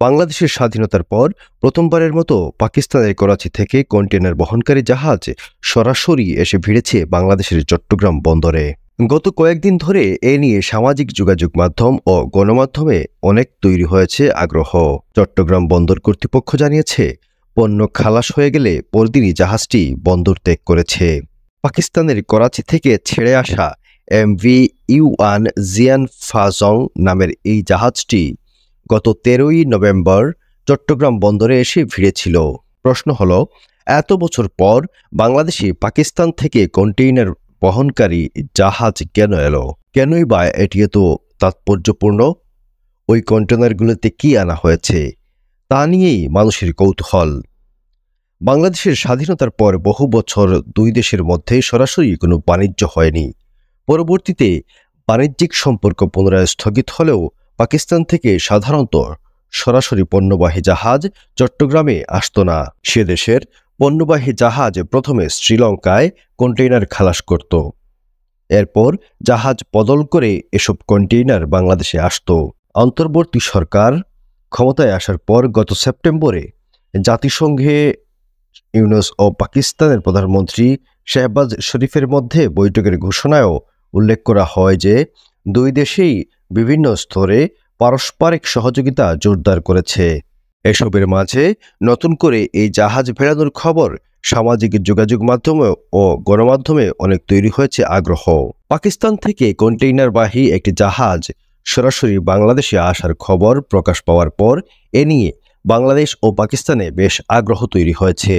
বাংলাদেশের স্বাধীনতার পর প্রথমবারের মতো পাকিস্তানের করাচি থেকে কন্টেইনার বহনকারী জাহাজ সরাসরি এসে ভিড়েছে বাংলাদেশের চট্টগ্রাম বন্দরে। গত কয়েকদিন ধরে এ নিয়ে সামাজিক যোগাযোগ মাধ্যম ও গণমাধ্যমে অনেক তৈরি হয়েছে আগ্রহ। চট্টগ্রাম বন্দর কর্তৃপক্ষ জানিয়েছে, পণ্য খালাস হয়ে গেলে পরদিনই জাহাজটি বন্দর ত্যাগ করেছে। পাকিস্তানের করাচি থেকে ছেড়ে আসা MV ইউয়ান জিয়ান ফাজং নামের এই জাহাজটি গত 13ই নভেম্বর চট্টগ্রাম বন্দরে এসে ভিড়েছিল। প্রশ্ন হলো, এত বছর পর বাংলাদেশে পাকিস্তান থেকে কন্টেইনার বহনকারী জাহাজ কেন এলো? কেনই বা এটি এত তাৎপর্যপূর্ণ? ওই কন্টেইনারগুলোতে কি আনা হয়েছে তা নিয়েই মানুষের কৌতূহল। বাংলাদেশের স্বাধীনতার পর বহু বছর দুই দেশের মধ্যে সরাসরি কোনো বাণিজ্য হয়নি। পরবর্তীতে বাণিজ্যিক সম্পর্ক পুনরায় স্থগিত হলেও পাকিস্তান থেকে সাধারণত সরাসরি পণ্যবাহী জাহাজ চট্টগ্রামে আসত না। সে দেশের পণ্যবাহী জাহাজ প্রথমে শ্রীলঙ্কায় কন্টেইনার খালাস করত। এরপর জাহাজ বদল করে এসব কন্টেইনার বাংলাদেশে আসত। অন্তর্বর্তী সরকার ক্ষমতায় আসার পর গত সেপ্টেম্বরে জাতিসংঘে ইউনুস ও পাকিস্তানের প্রধানমন্ত্রী শাহবাজ শরীফের মধ্যে বৈঠকের ঘোষণায়ও উল্লেখ করা হয় যে দুই দেশেই বিভিন্ন স্তরে পারস্পরিক সহযোগিতা জোরদার করেছে। এসবের মাঝে নতুন করে এই জাহাজ ফেরানোর খবর সামাজিক যোগাযোগ মাধ্যমে ও গণমাধ্যমে অনেক তৈরি হয়েছে আগ্রহ। পাকিস্তান থেকে কন্টেইনারবাহী একটি জাহাজ সরাসরি বাংলাদেশে আসার খবর প্রকাশ পাওয়ার পর এ নিয়ে বাংলাদেশ ও পাকিস্তানে বেশ আগ্রহ তৈরি হয়েছে।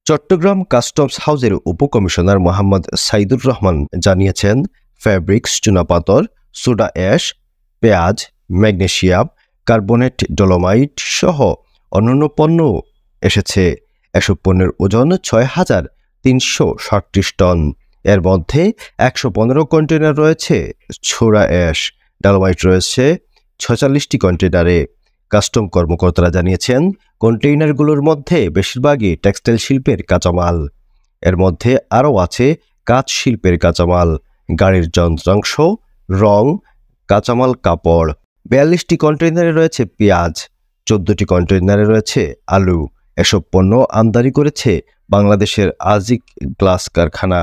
চট্টগ্রাম কাস্টমস হাউসের উপকমিশনার মোহাম্মদ সাইদুর রহমান জানিয়েছেন, ফ্যাব্রিক্স, চুনাপাথর, সোডা অ্যাশ, পেঁয়াজ, ম্যাগনেসিয়াম কার্বনেট, ডলোমাইট সহ অন্যান্য পণ্য এসেছে। এসব পণ্যের ওজন 6,337 টন। এর মধ্যে 115 কন্টেইনার রয়েছে সোডা অ্যাশ, ডলোমাইট রয়েছে 46টি কন্টেইনারে। কাস্টম কর্মকর্তারা জানিয়েছেন, কন্টেইনারগুলোর মধ্যে বেশিরভাগই টেক্সটাইল শিল্পের কাঁচামাল। এর মধ্যে আরও আছে কাঁচ শিল্পের কাঁচামাল, গাড়ির যন্ত্রাংশ, রং, কাঁচামাল, কাপড়। 42টি কন্টেইনারে রয়েছে পেঁয়াজ, 14টি কন্টেইনারে রয়েছে আলু। এসব পণ্য আমদানি করেছে বাংলাদেশের আজিক গ্লাস কারখানা,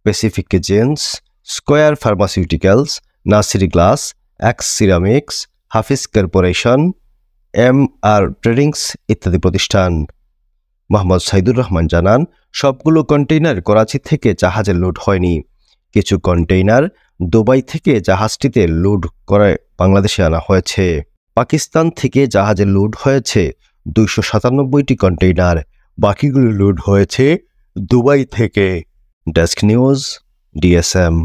Pacific jeans, square pharmaceuticals, Nasir glass, X ceramics, Hafiz corporation, MR tradings ইত্যাদি প্রতিষ্ঠান। মোহাম্মদ সাইদুর রহমান জানান, সবগুলো কন্টেইনার করাচি থেকে জাহাজে লোড হয়নি। কিছু কন্টেইনার দুবাই থেকে জাহাজটিতে লোড করে বাংলাদেশে আনা হয়েছে। পাকিস্তান থেকে জাহাজে লোড হয়েছে 297টি কন্টেইনার, বাকিগুলো লোড হয়েছে দুবাই থেকে। Desk news, DSM।